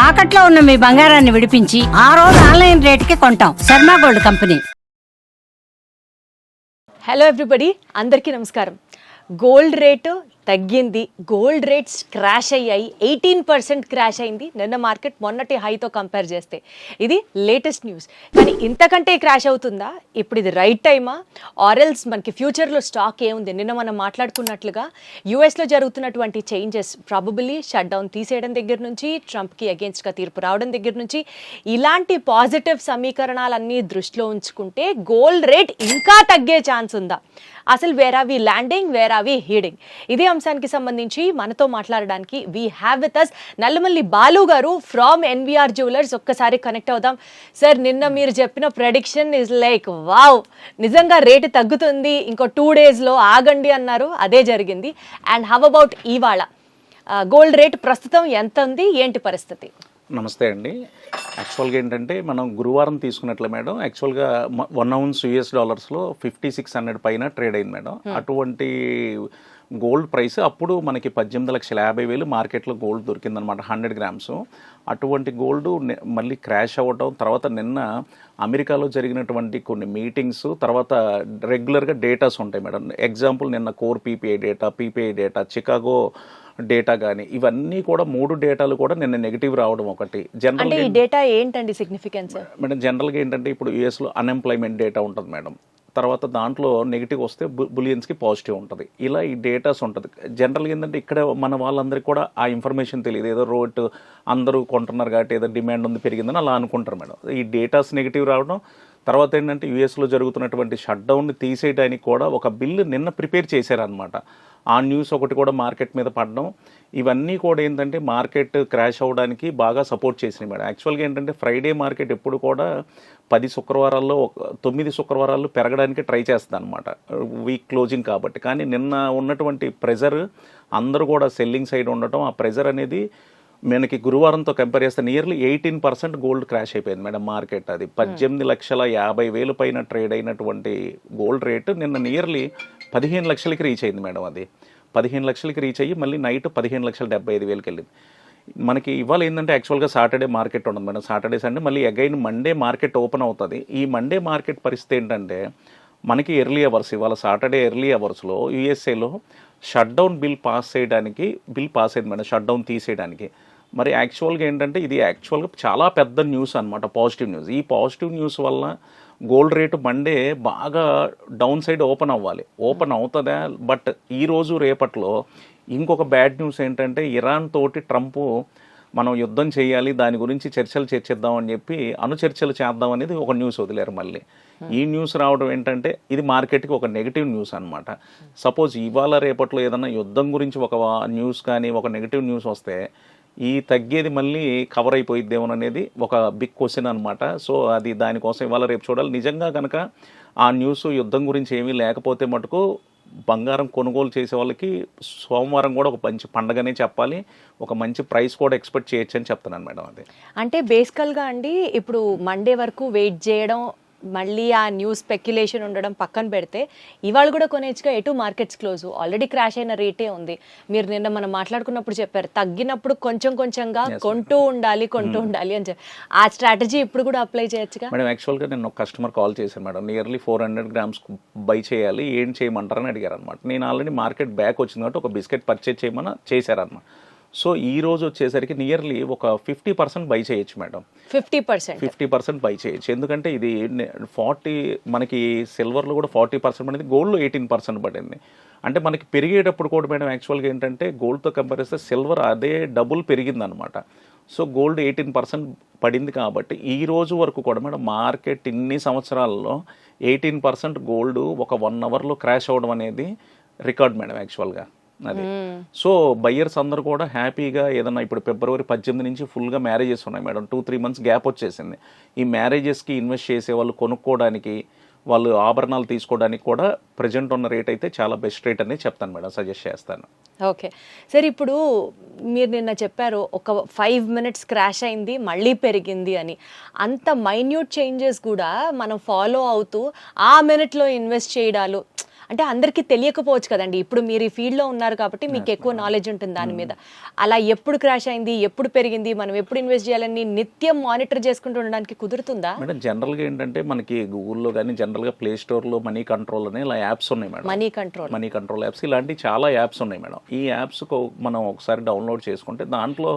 తాకట్లో ఉన్న మీ బంగారాన్ని విడిపించి ఆ రోజు ఆన్లైన్ రేటుకి కొంటాం. Sharma gold company. Hello everybody, అందరికీ నమస్కారం. గోల్డ్ రేటు తగ్గింది, గోల్డ్ రేట్స్ క్రాష్ అయ్యాయి. 18% క్రాష్ అయింది నిన్న మార్కెట్ మొన్నటి హైతో కంపేర్ చేస్తే. ఇది లేటెస్ట్ న్యూస్. కానీ ఇంతకంటే క్రాష్ అవుతుందా? ఇప్పుడు ఇది రైట్ టైమా ఆరెల్స్ మనకి ఫ్యూచర్లో స్టాక్ ఏముంది? నిన్న మనం మాట్లాడుకున్నట్లుగా యూఎస్లో జరుగుతున్నటువంటి చేంజెస్, ప్రాబబుల్లీ షట్ డౌన్ తీసేయడం దగ్గర నుంచి, ట్రంప్కి అగేన్స్ట్గా తీర్పు రావడం దగ్గర నుంచి, ఇలాంటి పాజిటివ్ సమీకరణాలన్నీ దృష్టిలో ఉంచుకుంటే గోల్డ్ రేట్ ఇంకా తగ్గే ఛాన్స్ ఉందా? అసలు where are we landing, where are we heading? ఇదే అంశానికి సంబంధించి మనతో మాట్లాడడానికి we have with us Nallamalli Balu garu from NVR jewellers. ఒక్కసారి కనెక్ట్ అవుదాం. సార్, నిన్న మీరు చెప్పిన ప్రెడిక్షన్ ఇస్ లైక్ వావ్, నిజంగా రేటు తగ్గుతుంది, ఇంకో 2 daysలో ఆగండి అన్నారు, అదే జరిగింది. అండ్ హౌ అబౌట్ ఇవాళ గోల్డ్ రేట్ ప్రస్తుతం ఎంత ఉంది, ఏంటి పరిస్థితి? నమస్తే అండి. యాక్చువల్గా ఏంటంటే మనం గురువారం తీసుకున్నట్లే మేడం, యాక్చువల్గా 1 ounce US$లో 5600 పైన ట్రేడ్ అయింది మేడం. అటువంటి గోల్డ్ ప్రైస్ అప్పుడు మనకి 18,50,000 మార్కెట్లో గోల్డ్ దొరికిందనమాట, 100 grams. అటువంటి గోల్డ్ మళ్ళీ క్రాష్ అవ్వటం, తర్వాత నిన్న అమెరికాలో జరిగినటువంటి కొన్ని మీటింగ్స్, తర్వాత రెగ్యులర్గా డేటాస్ ఉంటాయి మేడం. ఎగ్జాంపుల్ నిన్న core PPI data, Chicago data కానీ, ఇవన్నీ కూడా 3 డేటాలు కూడా నిన్న నెగిటివ్ రావడం ఒకటి. జనరల్ ఈ డేటా ఏంటండి సిగ్నిఫికెన్స్? మేడం జనరల్గా ఏంటంటే ఇప్పుడు యూఎస్లో అన్ఎంప్లాయ్మెంట్ డేటా ఉంటుంది మేడం, తర్వాత దాంట్లో నెగిటివ్ వస్తే బులియన్స్కి పాజిటివ్ ఉంటుంది. ఇలా ఈ డేటాస్ ఉంటుంది. జనరల్గా ఏంటంటే ఇక్కడ మన వాళ్ళందరికీ కూడా ఆ ఇన్ఫర్మేషన్ తెలియదు, ఏదో రోడ్ అందరూ కొంటున్నారు కాబట్టి ఏదో డిమాండ్ ఉంది పెరిగిందని అలా అనుకుంటారు మేడం. ఈ డేటాస్ నెగిటివ్ రావడం, తర్వాత ఏంటంటే యూఎస్లో జరుగుతున్నటువంటి షట్ డౌన్ని తీసేయడానికి కూడా ఒక బిల్లు నిన్న ప్రిపేర్ చేశారనమాట. ఆ న్యూస్ ఒకటి కూడా మార్కెట్ మీద పడడం, ఇవన్నీ కూడా ఏంటంటే మార్కెట్ క్రాష్ అవ్వడానికి బాగా సపోర్ట్ చేసినాయి మేడం. యాక్చువల్గా ఏంటంటే ఫ్రైడే మార్కెట్ ఎప్పుడు కూడా 10 శుక్రవారాల్లో 9 శుక్రవారాల్లో పెరగడానికి ట్రై చేస్తుంది అనమాట, వీక్ క్లోజింగ్ కాబట్టి. కానీ నిన్న ఉన్నటువంటి ప్రెజర్, అందరూ కూడా సెల్లింగ్ సైడ్ ఉండటం, ఆ ప్రెజర్ అనేది మనకి గురువారంతో కంపేర్ చేస్తే నియర్లీ 18% గోల్డ్ క్రాష్ అయిపోయింది మేడం మార్కెట్. అది 18,50,000 పైన ట్రేడ్ అయినటువంటి గోల్డ్ రేటు నిన్న నియర్లీ 15 లక్షలకి రీచ్ అయింది మేడం. అది 15 లక్షలకి రీచ్ అయ్యి మళ్ళీ నైట్ 15,75,000కి వెళ్ళింది. మనకి ఇవాళ ఏంటంటే యాక్చువల్గా సాటర్డే మార్కెట్ ఉండదు మేడం. సాటర్డే సండే మళ్ళీ అగైన్ మండే మార్కెట్ ఓపెన్ అవుతుంది. ఈ మండే మార్కెట్ పరిస్థితి ఏంటంటే మనకి ఎర్లీ అవర్స్, ఇవాళ సాటర్డే ఎర్లీ అవర్స్లో యూఎస్ఏలో షట్ డౌన్ బిల్ పాస్ అయింది మేడం, షట్ డౌన్ తీసేయడానికి. మరి యాక్చువల్గా ఏంటంటే ఇది యాక్చువల్గా చాలా పెద్ద న్యూస్ అనమాట, పాజిటివ్ న్యూస్. ఈ పాజిటివ్ న్యూస్ వల్ల గోల్డ్ రేటు మండే బాగా డౌన్ సైడ్ ఓపెన్ అవ్వాలి, ఓపెన్ అవుతుందా? బట్ ఈరోజు రేపట్లో ఇంకొక బ్యాడ్ న్యూస్ ఏంటంటే ఇరాన్ తోటి ట్రంప్ మనం యుద్ధం చేయాలి, దాని గురించి చర్చలు చర్చిద్దామని చెప్పి చర్చలు చేద్దాం అనేది ఒక న్యూస్ వదిలేరు మళ్ళీ. ఈ న్యూస్ రావడం ఏంటంటే ఇది మార్కెట్కి ఒక నెగిటివ్ న్యూస్ అనమాట. సపోజ్ ఇవాళ రేపట్లో ఏదన్నా యుద్ధం గురించి ఒక న్యూస్ కానీ ఒక నెగిటివ్ న్యూస్ వస్తే ఈ తగ్గేది మళ్ళీ కవర్ అయిపోయిద్దేమోననేది ఒక బిగ్ క్వశ్చన్ అనమాట. సో అది దానికోసం ఇవాళ రేపు చూడాలి. నిజంగా కనుక ఆ న్యూస్ యుద్ధం గురించి ఏమీ లేకపోతే మటుకు బంగారం కొనుగోలు చేసే వాళ్ళకి సోమవారం కూడా ఒక మంచి పండగనే చెప్పాలి, ఒక మంచి ప్రైస్ కూడా ఎక్స్పెక్ట్ చేయొచ్చు అని చెప్తున్నాను మేడం. అది అంటే బేసికల్గా అండి, ఇప్పుడు మండే వరకు వెయిట్ చేయడం, మళ్ళీ ఆ న్యూస్ స్పెక్యులేషన్ ఉండడం పక్కన పెడితే ఇవాళ కూడా కొనేచ్చుగా ఎటు మార్కెట్స్ క్లోజ్, ఆల్రెడీ క్రాష్ అయిన రేటే ఉంది. మీరు నిన్న మనం మాట్లాడుకున్నప్పుడు చెప్పారు తగ్గినప్పుడు కొంచెం కొంచెంగా కొంటూ ఉండాలి అని చెప్పి, ఆ స్ట్రాటజీ ఇప్పుడు కూడా అప్లై చేయొచ్చుగా మేడం? యాక్చువల్గా నేను ఒక కస్టమర్ కాల్ చేశాను మేడం, నియర్లీ 400 grams బై చేయాలి, ఏం చేయమంటారని అడిగారు అనమాట. నేను ఆల్రెడీ మార్కెట్ బ్యాక్ వచ్చింది కాబట్టి ఒక బిస్కెట్ పర్చేజ్ చేయమని చేశారన్నమాట. సో ఈ రోజు వచ్చేసరికి నియర్లీ ఒక 50% బై చేయొచ్చు మేడం. 50% బై చేయొచ్చు. ఎందుకంటే ఇది 40, మనకి సిల్వర్లో కూడా 40% పడింది, గోల్డ్లో 18% పడింది. అంటే మనకి పెరిగేటప్పుడు కూడా మేడం యాక్చువల్గా ఏంటంటే గోల్డ్తో కంపేర్ చేస్తే సిల్వర్ అదే డబుల్ పెరిగింది అనమాట. సో గోల్డ్ 18% పడింది కాబట్టి ఈ రోజు వరకు కూడా మేడం మార్కెట్ ఇన్ని సంవత్సరాల్లో 18% గోల్డ్ ఒక 1 అవర్లో క్రాష్ అవ్వడం అనేది రికార్డ్ మేడం యాక్చువల్గా. అది సో బయ్యర్స్ అందరూ కూడా హ్యాపీగా ఏదన్నా, ఇప్పుడు ఫిబ్రవరి 18 నుంచి ఫుల్గా మ్యారేజెస్ ఉన్నాయి మేడం, 2-3 months గ్యాప్ వచ్చేసింది. ఈ మ్యారేజెస్కి ఇన్వెస్ట్ చేసే వాళ్ళు, కొనుక్కోవడానికి, వాళ్ళు ఆభరణాలు తీసుకోవడానికి కూడా ప్రజెంట్ ఉన్న రేట్ అయితే చాలా బెస్ట్ రేట్ అనేది చెప్తాను మేడం, సజెస్ట్ చేస్తాను. ఓకే సార్, ఇప్పుడు మీరు నిన్న చెప్పారు ఒక 5 minutes క్రాష్ అయింది మళ్ళీ పెరిగింది అని. అంత మైన్యూట్ చేంజెస్ కూడా మనం ఫాలో అవుతూ ఆ మినిట్లో ఇన్వెస్ట్ చేయడాలు, అంటే అందరికీ తెలియకపోవచ్చు కదండి, ఇప్పుడు మీరు ఈ ఫీల్డ్లో ఉన్నారు కాబట్టి మీకు ఎక్కువ నాలెడ్జ్ ఉంటుంది దాని మీద. అలా ఎప్పుడు క్రాష్ అయింది, ఎప్పుడు పెరిగింది, మనం ఎప్పుడు ఇన్వెస్ట్ చేయాలని నిత్యం మానిటర్ చేసుకుంటూ ఉండడానికి కుదురుతుందా? మేడం జనరల్గా ఏంటంటే మనకి గూగుల్లో కానీ జనరల్గా ప్లే స్టోర్లో మనీ కంట్రోల్ అనే ఇలా యాప్స్ ఉన్నాయి మేడం. మనీ కంట్రోల్ యాప్స్ ఇలాంటి చాలా యాప్స్ ఉన్నాయి మేడం. ఈ యాప్స్ మనం ఒకసారి డౌన్లోడ్ చేసుకుంటే దాంట్లో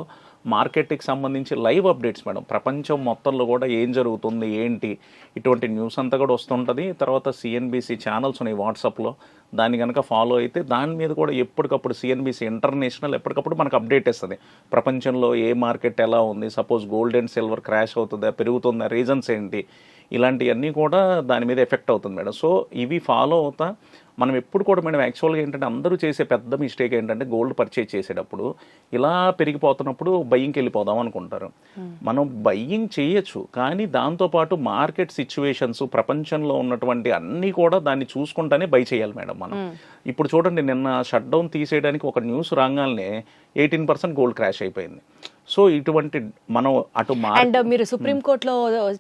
మార్కెట్కి సంబంధించి లైవ్ అప్డేట్స్ మేడం, ప్రపంచం మొత్తంలో కూడా ఏం జరుగుతుంది ఏంటి ఇటువంటి న్యూస్ అంతా కూడా వస్తుంటుంది. తర్వాత సిఎన్బిసి ఛానల్స్ ఉన్నాయి వాట్సాప్లో, దాన్ని కనుక ఫాలో అయితే దాని మీద కూడా ఎప్పటికప్పుడు సిఎన్బిసి ఇంటర్నేషనల్ ఎప్పటికప్పుడు మనకు అప్డేట్ ఇస్తుంది. ప్రపంచంలో ఏ మార్కెట్ ఎలా ఉంది, suppose gold and silver crash అవుతుందా పెరుగుతుందా, రీజన్స్ ఏంటి, ఇలాంటివన్నీ కూడా దాని మీద ఎఫెక్ట్ అవుతుంది మేడం. సో ఇవి ఫాలో అవుతా మనం ఎప్పుడు కూడా మేడం యాక్చువల్గా ఏంటంటే అందరూ చేసే పెద్ద మిస్టేక్ ఏంటంటే గోల్డ్ పర్చేజ్ చేసేటప్పుడు ఇలా పెరిగిపోతున్నప్పుడు బయ్యింగ్కి వెళ్ళిపోదాం అనుకుంటారు. మనం బయ్యింగ్ చేయొచ్చు, కానీ దాంతోపాటు మార్కెట్ సిచ్యువేషన్స్ ప్రపంచంలో ఉన్నటువంటి అన్నీ కూడా దాన్ని చూసుకుంటానే బై చేయాలి మేడం మనం. ఇప్పుడు చూడండి, నిన్న షట్ డౌన్ తీసేయడానికి ఒక న్యూస్ రాగానే 18% గోల్డ్ క్రాష్ అయిపోయింది. సో ఇటువంటి మనం అటు అండ్ మీరు సుప్రీం కోర్టులో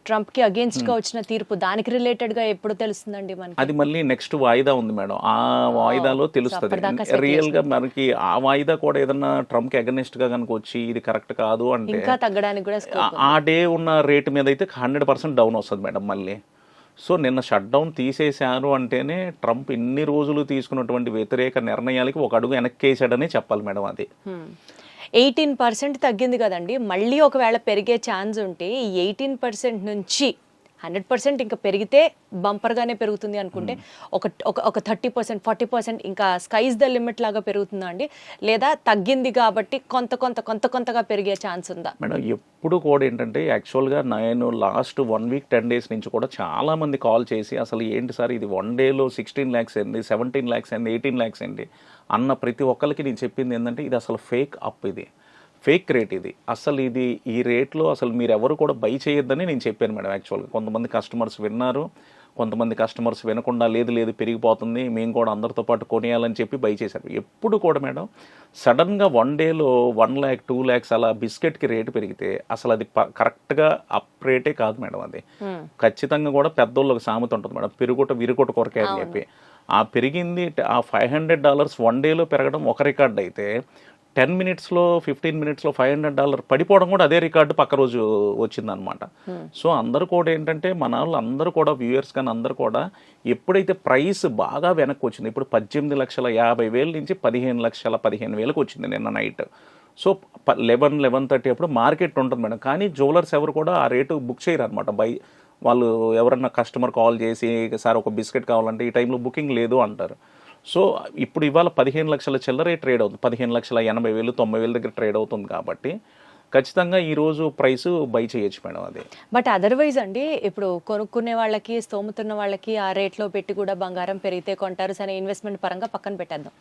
ట్రంప్ కి అగేన్స్ట్ గా వచ్చిన తీర్పు దానికి రిలేటెడ్ గా ఎప్పుడు తెలుస్తుందండి మనకి? అది మళ్ళీ నెక్స్ట్ వాయిదా ఉంది మేడం, ఆ వాయిదాలో తెలుస్తుంది రియల్ గా మనకి. ఆ వాయిదా కూడా ఏదన్నా ట్రంప్ కి అగెనిస్ట్ గా కనుక వచ్చి ఇది కరెక్ట్ కాదు అంటే ఇంకా తగ్గడానికి కూడా ఆ డే ఉన్న రేట్ మీద అయితే 100% డౌన్ వస్తుంది మేడం మళ్ళీ. సో నిన్న షట్ డౌన్ తీసేశారు అంటేనే ట్రంప్ ఇన్ని రోజులు తీసుకున్నటువంటి వ్యతిరేక నిర్ణయాలకి ఒక అడుగు వెనక్కేసాడనే చెప్పాలి మేడం. అది 18% తగ్గింది కదండి, మళ్ళీ ఒకవేళ పెరిగే ఛాన్స్ ఉంటే ఈ 18% నుంచి 100% ఇంకా పెరిగితే బంపర్గానే పెరుగుతుంది అనుకుంటే ఒక 30%, 40% ఇంకా స్కైస్ ద లిమిట్ లాగా పెరుగుతుందా అండి, లేదా తగ్గింది కాబట్టి కొంతగా పెరిగే ఛాన్స్ ఉందా? మేడం ఎప్పుడు కూడా ఏంటంటే యాక్చువల్గా నేను లాస్ట్ 1 వీక్ 10 డేస్ నుంచి కూడా చాలా మంది కాల్ చేసి అసలు ఏంటి సార్ ఇది 1 డేలో 16 lakhs ఏంది, 17 lakhs ఏంది, 18 lakhs ఏంటి అన్న ప్రతి ఒక్కరికి నేను చెప్పింది ఏంటంటే ఇది అసలు ఫేక్ అప్, ఇది ఫేక్ రేట్, ఇది అసలు ఇది ఈ రేట్లో అసలు మీరు ఎవరు కూడా బై చేయొద్దని నేను చెప్పాను మేడం. యాక్చువల్గా కొంతమంది కస్టమర్స్ విన్నారు, కొంతమంది కస్టమర్స్ వినకుండా లేదు పెరిగిపోతుంది మేము కూడా అందరితో పాటు కొనేయాలని చెప్పి బై చేశారు. ఎప్పుడు కూడా మేడం సడన్గా 1 డేలో 1 lakh 2 lakhs అలా బిస్కెట్కి రేటు పెరిగితే అసలు అది కరెక్ట్గా అప్ రేటే కాదు మేడం. అది ఖచ్చితంగా కూడా పెద్దోళ్ళకి సామెత ఉంటుంది మేడం, విరుగుట కొరకే అని చెప్పి. ఆ పెరిగింది ఆ $500 1 డేలో పెరగడం ఒక రికార్డ్ అయితే 10 minutesలో 15 minutesలో $500 పడిపోవడం కూడా అదే రికార్డు పక్క రోజు వచ్చిందనమాట. సో అందరూ కూడా ఏంటంటే మన వాళ్ళు అందరూ కూడా వ్యూయర్స్ కానీ అందరూ కూడా ఎప్పుడైతే ప్రైస్ బాగా వెనక్కి వచ్చింది, ఇప్పుడు 18,50,000 నుంచి 15,15,000 వచ్చింది నిన్న నైట్. సో 11-11:30 అప్పుడు మార్కెట్ ఉంటుంది మేడం, కానీ జ్యువెలర్స్ ఎవరు కూడా ఆ రేటు బుక్ చేయరు అనమాట. వాళ్ళు ఎవరన్నా కస్టమర్ కాల్ చేసి సార్ ఒక బిస్కెట్ కావాలంటే ఈ టైంలో బుకింగ్ లేదు అంటారు. సో ఇప్పుడు ఇవాళ 15 లక్షల చిల్లరే ట్రేడ్ అవుతుంది, 15,80,000 90,000 దగ్గర ట్రేడ్ అవుతుంది కాబట్టి ఖచ్చితంగా ఈరోజు ప్రైస్ బై చేయొచ్చు మేడం. అది బట్ అదర్వైజ్ అండి, ఇప్పుడు కొనుక్కునే వాళ్ళకి స్తోమతున్న వాళ్ళకి ఆ రేట్లో పెట్టి కూడా బంగారం పెరిగితే కొంటారు సరే, ఇన్వెస్ట్మెంట్ పరంగా పక్కన పెట్టేద్దాం.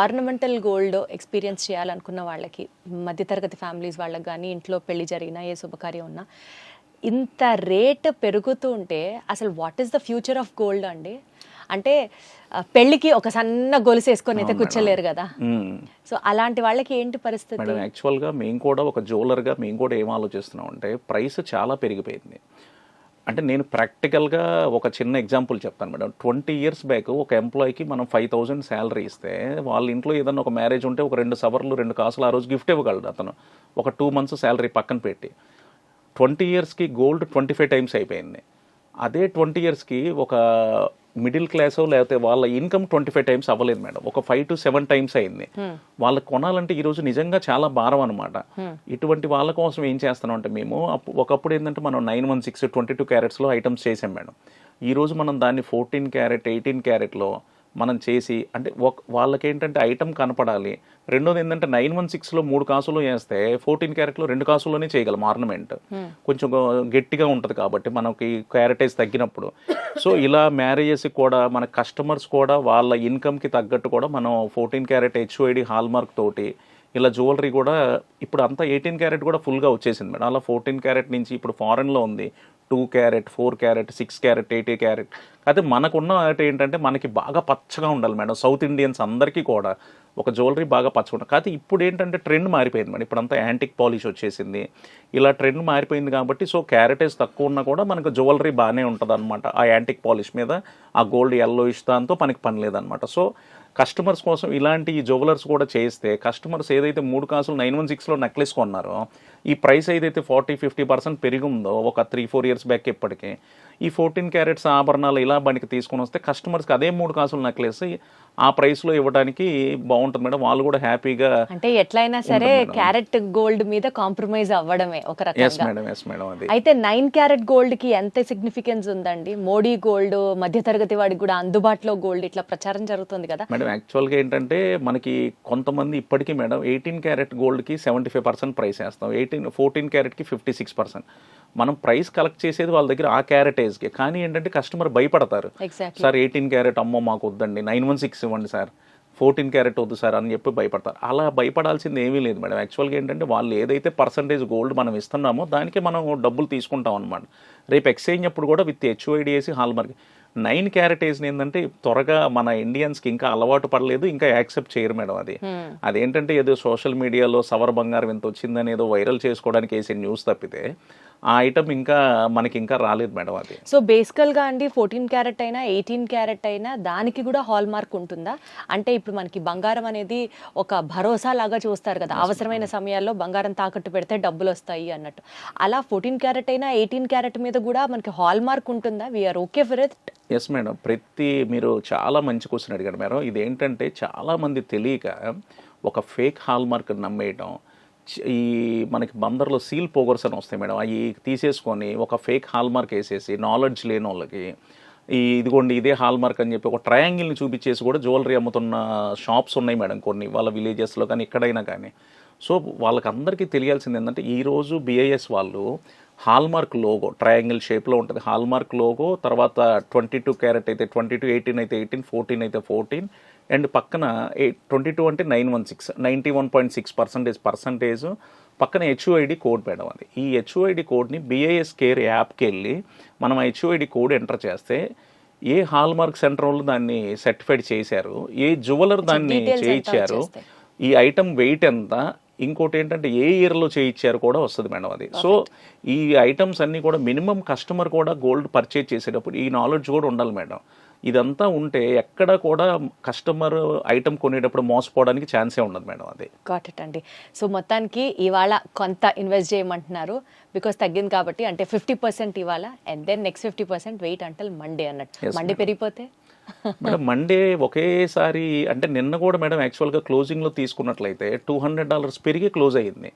ఆర్నమెంటల్ గోల్డ్ ఎక్స్పీరియన్స్ చేయాలనుకున్న వాళ్ళకి, మధ్యతరగతి ఫ్యామిలీస్ వాళ్ళకి కానీ ఇంట్లో పెళ్లి జరిగినా ఏ శుభకార్యం ఉన్నా ఇంత రేట్ పెరుగుతూ ఉంటే అసలు what is the future of gold అండి? అంటే పెళ్లికి ఒక సన్న గొలుసు వేసుకొని అయితే కూర్చోలేరు కదా, సో అలాంటి వాళ్ళకి ఏంటి పరిస్థితి? మేడం యాక్చువల్గా మేము కూడా ఒక జ్యువెలర్గా మేము కూడా ఏం ఆలోచిస్తున్నాం అంటే ప్రైస్ చాలా పెరిగిపోయింది. అంటే నేను ప్రాక్టికల్గా ఒక చిన్న ఎగ్జాంపుల్ చెప్తాను మేడం. 20 years బ్యాక్ ఒక ఎంప్లాయీకి మనం 5,000 శాలరీ ఇస్తే వాళ్ళ ఇంట్లో ఏదన్నా ఒక మ్యారేజ్ ఉంటే ఒక 2 సవర్లు 2 కాసులు ఆ రోజు గిఫ్ట్ ఇవ్వగలడు అతను, ఒక 2 months శాలరీ పక్కన పెట్టి. 20 yearsకి గోల్డ్ 25 times అయిపోయింది. అదే 20 yearsకి ఒక మిడిల్ క్లాస్ లేకపోతే వాళ్ళ ఇన్కమ్ 25 times అవ్వలేదు మేడం, ఒక 5 to 7 times అయింది. వాళ్ళకి కొనాలంటే ఈరోజు నిజంగా చాలా భారం అనమాట. ఇటువంటి వాళ్ళ కోసం ఏం చేస్తున్నాం అంటే మేము ఒకప్పుడు ఏంటంటే మనం 916 22 carats ఐటమ్స్ చేసాం మేడం. ఈరోజు మనం దాన్ని 14 carat 18 caratలో మనం చేసి అంటే వాళ్ళకి ఏంటంటే ఐటమ్ కనపడాలి. రెండోది ఏంటంటే 916లో 3 కాసులు వేస్తే 14 caratలో 2 కాసుల్లోనే చేయగలం ఆర్నమెంట్. కొంచెం గట్టిగా ఉంటుంది కాబట్టి మనకి క్యారెటేజ్ తగ్గినప్పుడు. సో ఇలా మ్యారేజెస్కి కూడా మన కస్టమర్స్ కూడా వాళ్ళ ఇన్కమ్కి తగ్గట్టు కూడా మనం 14 carat HOID హాల్మార్క్ తోటి ఇలా జ్యువెలరీ కూడా ఇప్పుడు అంతా 18 carat కూడా ఫుల్గా వచ్చేసింది మేడం. అలా 14 carat నుంచి ఇప్పుడు ఫారెన్లో ఉంది 2 carat 4 carat 6 carat 8 carat. అయితే మనకున్న ఏంటంటే మనకి బాగా పచ్చగా ఉండాలి మేడం. సౌత్ ఇండియన్స్ అందరికీ కూడా ఒక జ్యువెలరీ బాగా పచ్చకుంటాం. కాకపోతే ఇప్పుడు ఏంటంటే ట్రెండ్ మారిపోయింది మేడం. ఇప్పుడంతా యాంటిక్ పాలిష్ వచ్చేసింది. ఇలా ట్రెండ్ మారిపోయింది కాబట్టి సో క్యారెటేజ్ తక్కువ ఉన్నా కూడా మనకు జ్యువెలరీ బాగానే ఉంటుంది అనమాట. ఆ యాంటిక్ పాలిష్ మీద ఆ గోల్డ్ ఎల్లో ఇష్టాంతో మనకి పని లేదనమాట. సో కస్టమర్స్ కోసం ఇలాంటి జ్యువెలర్స్ కూడా చేస్తే కస్టమర్స్ ఏదైతే 3 కాసులు 916లో నెక్లెస్ కొన్నారో ఈ ప్రైస్ ఏదైతే 40-50% పెరిగిందో ఒక 3-4 ఇయర్స్ బ్యాక్ ఇప్పటికే ఈ 14 క్యారెట్స్ ఆభరణాలు ఇలా బనికి తీసుకొని వస్తే కస్టమర్స్కి అదే 3 కాసులు నెక్లెస్ ఆ ప్రైస్లో ఇవ్వడానికి బాగుంటుంది మేడం. వాళ్ళు కూడా హ్యాపీగా అంటే ఎట్లయినా సరే క్యారెట్ గోల్డ్ మీద కాంప్రమైజ్ అవ్వడమే ఒక ఎస్ రకంగా. మేడం ఎస్ మేడం అది అయితే 9 క్యారెట్ గోల్డ్ కి ఎంత సిగ్నిఫికెన్స్ ఉందండి? మోడీ గోల్డ్ మధ్యతరగతి వాడికి కూడా అందుబాటులో గోల్డ్ ఇట్లా ప్రచారం జరుగుతుంది కదా మేడం. యాక్చువల్గా ఏంటంటే మనకి కొంతమంది ఇప్పటికీ మేడం 18 క్యారెట్ గోల్డ్కి 75% ప్రైస్ వేస్తాం, 14 క్యారెట్కి 56%. మనం ప్రైస్ కలెక్ట్ చేసేది వాళ్ళ దగ్గర ఆ క్యారెటేజ్కి. కానీ ఏంటంటే కస్టమర్ భయపడతారు, ఎగ్జాక్ట్లీ. సార్ 18 క్యారెట్ అమ్మో మాకు వద్దండి, 916 ఇవ్వండి సార్, 14 క్యారెట్ వద్దు సార్ అని చెప్పి భయపడతారు. అలా భయపడాల్సింది ఏమీ లేదు మేడం. యాక్చువల్గా ఏంటంటే వాళ్ళు ఏదైతే పర్సంటేజ్ గోల్డ్ మనం ఇస్తున్నామో దానికి మనం డబ్బులు తీసుకుంటాం అనమాట. రేపు ఎక్స్చేంజ్ అప్పుడు కూడా విత్ HUID వేసి హాల్మార్క్ 9 క్యారెటేజ్ ఏంటంటే త్వరగా మన ఇండియన్స్కి ఇంకా అలవాటు పడలేదు, ఇంకా యాక్సెప్ట్ చేయరు మేడం. అదేంటంటే ఏదో సోషల్ మీడియాలో సవర్ బంగారం ఎంత వచ్చిందని ఏదో వైరల్ చేసుకోవడానికి వేసే న్యూస్ తప్పితే ఆ ఐటమ్ ఇంకా మనకి ఇంకా రాలేదు మేడం. అది సో బేసికల్ గా అండి 14 క్యారెట్ అయినా 18 క్యారెట్ అయినా దానికి కూడా హాల్ మార్క్ ఉంటుందా? అంటే ఇప్పుడు మనకి బంగారం అనేది ఒక భరోసా లాగా చూస్తారు కదా, అవసరమైన సమయాల్లో బంగారం తాకట్టు పెడితే డబ్బులు వస్తాయి అన్నట్టు. అలా 14 క్యారెట్ అయినా 18 క్యారెట్ మీద కూడా మనకి హాల్ మార్క్ ఉంటుందా? We are okay for it? Yes madam. మీరు చాలా మంచి క్వశ్చన్ అడిగారు మేడం. ఇదేంటంటే చాలామంది తెలియక ఒక ఫేక్ హాల్ మార్క్ నమ్మేయటం, ఈ మనకి బందర్లో సీల్ పోగర్స్ అని వస్తాయి మేడం, అవి తీసేసుకొని ఒక ఫేక్ హాల్ మార్క్ వేసేసి నాలెడ్జ్ లేని వాళ్ళకి ఇదిగోండి ఇదే హాల్ మార్క్ అని చెప్పి ఒక ట్రయాంగిల్ని చూపించేసి కూడా జ్యువెలరీ అమ్ముతున్న షాప్స్ ఉన్నాయి మేడం కొన్ని వాళ్ళ విలేజెస్లో కానీ ఎక్కడైనా కానీ. సో వాళ్ళకి అందరికీ తెలియాల్సింది ఏంటంటే ఈరోజు BIS వాళ్ళు హాల్మార్క్ లోగో ట్రయాంగిల్ షేప్లో ఉంటుంది. హాల్మార్క్ లోగో తర్వాత 22 క్యారెట్ అయితే 22, 18 అయితే 18, 14 అయితే 14 అండ్ పక్కన 22 అంటే 916 91.6% పక్కన HUID కోడ్ మేడం. అది ఈ HUID కోడ్ని BIS కేర్ యాప్కి వెళ్ళి మనం ఆ HUID కోడ్ ఎంటర్ చేస్తే ఏ హాల్మార్క్ సెంటర్ వాళ్ళు దాన్ని సర్టిఫైడ్ చేశారు, ఏ జ్యువెలర్ దాన్ని చేయించారు, ఈ ఐటమ్ వెయిట్ ఎంత, ఇంకోటి ఏంటంటే ఏ ఇయర్లో చేయించారు కూడా వస్తుంది మేడం. అది సో ఈ ఐటమ్స్ అన్నీ కూడా మినిమం కస్టమర్ కూడా గోల్డ్ పర్చేజ్ చేసేటప్పుడు ఈ నాలెడ్జ్ కూడా ఉండాలి మేడం. ఇదంతా ఉంటే ఎక్కడ కూడా కస్టమర్ ఐటమ్ కొనేటప్పుడు మోసపోవడానికి ఛాన్సే ఉండదు మేడం. అది గాట్ ఇట్ అండి. సో మొత్తానికి ఇవాళ కొంత ఇన్వెస్ట్ చేయమంటున్నారు బికాస్ తగ్గింది కాబట్టి, అంటే 50% ఇవాళ and then next 50% wait until Monday అన్నట్టు. మండే పెరిగిపోతే మేడం మండే ఒకేసారి అంటే నిన్న కూడా మేడం యాక్చువల్గా క్లోజింగ్లో తీసుకున్నట్లయితే $200 పెరిగి క్లోజ్ అయ్యింది.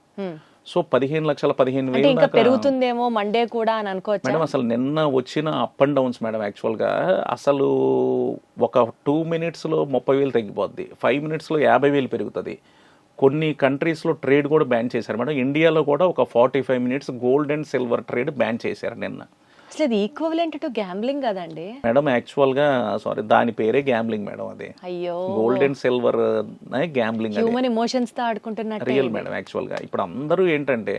సో 15,15,000 ఇంకా పెరుగుతుందేమో మండే కూడా అని అనుకోవచ్చు మేడం. అసలు నిన్న వచ్చిన అప్ అండ్ డౌన్స్ మేడం యాక్చువల్గా అసలు ఒక 2 మినిట్స్లో 30,000 తగ్గిపోద్ది, 5 మినిట్స్లో 50,000 పెరుగుతుంది. కొన్ని కంట్రీస్లో ట్రేడ్ కూడా బ్యాన్ చేశారు మేడం. ఇండియాలో కూడా ఒక 45 minutes gold and silver trade ban చేశారు నిన్న. అసలు అది ఈక్వలెంట్ టు గ్యాంబ్లింగ్ కదండి మేడం. యాక్చువల్గా సారీ దాని పేరే గ్యాంబ్లింగ్ మేడం. అది అయ్యో gold and silver gambling, human emotions తో ఆడుకుంటున్నట్టు రియల్ మేడం. యాక్చువల్గా ఇప్పుడు అందరూ ఏంటంటే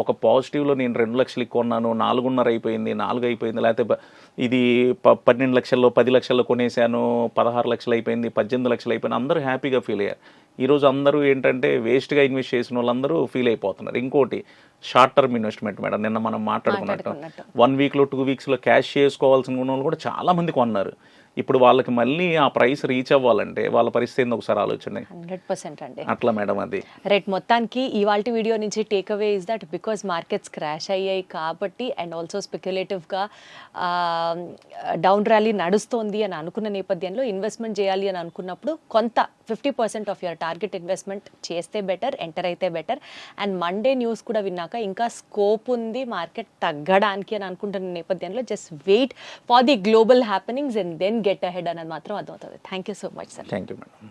ఒక పాజిటివ్లో నేను 2 లక్షలకి కొన్నాను, 4.5 అయిపోయింది, 4 అయిపోయింది, లేకపోతే ఇది 12 లక్షల్లో 10 లక్షల్లో కొనేసాను, 16 లక్షలు అయిపోయింది, 18 లక్షలు అయిపోయింది, అందరూ హ్యాపీగా ఫీల్ అయ్యారు. ఈరోజు అందరూ ఏంటంటే వేస్ట్గా ఇన్వెస్ట్ చేసిన వాళ్ళందరూ ఫీల్ అయిపోతున్నారు. ఇంకోటి షార్ట్ టర్మ్ ఇన్వెస్ట్మెంట్ మేడం. నిన్న మనం మాట్లాడుకున్నట్టు 1 వీక్లో 2 వీక్స్లో క్యాష్ చేసుకోవాల్సిన వాళ్ళు కూడా చాలా మంది కొన్నారు. ఇప్పుడు వాళ్ళకి మళ్ళీ ఆ ప్రైస్ రీచ్ అవ్వాలంటే వాళ్ళ పరిస్థితి ఏందో ఒకసారి ఆలోచన. 100% అండి. అట్లా మేడం. అది రైట్. మొత్తానికి ఇవాల్టి వీడియో నుంచి take away is that because markets crash అయ్యాయి కాబట్టి అండ్ ఆల్సో స్పెక్యులేటివ్గా డౌన్ ర్యాలీ నడుస్తోంది అని అనుకున్న నేపథ్యంలో ఇన్వెస్ట్మెంట్ చేయాలి అని అనుకున్నప్పుడు కొంత 50% ఆఫ్ యువర్ టార్గెట్ ఇన్వెస్ట్మెంట్ చేస్తే బెటర్, ఎంటర్ అయితే బెటర్. అండ్ మండే న్యూస్ కూడా విన్నాక ఇంకా స్కోప్ ఉంది మార్కెట్ తగ్గడానికి అని అనుకుంటున్న నేపథ్యంలో just wait for the global happenings and then get ahead అనేది మాత్రం అర్థమవుతుంది. Thank you so much sir. Thank you madam.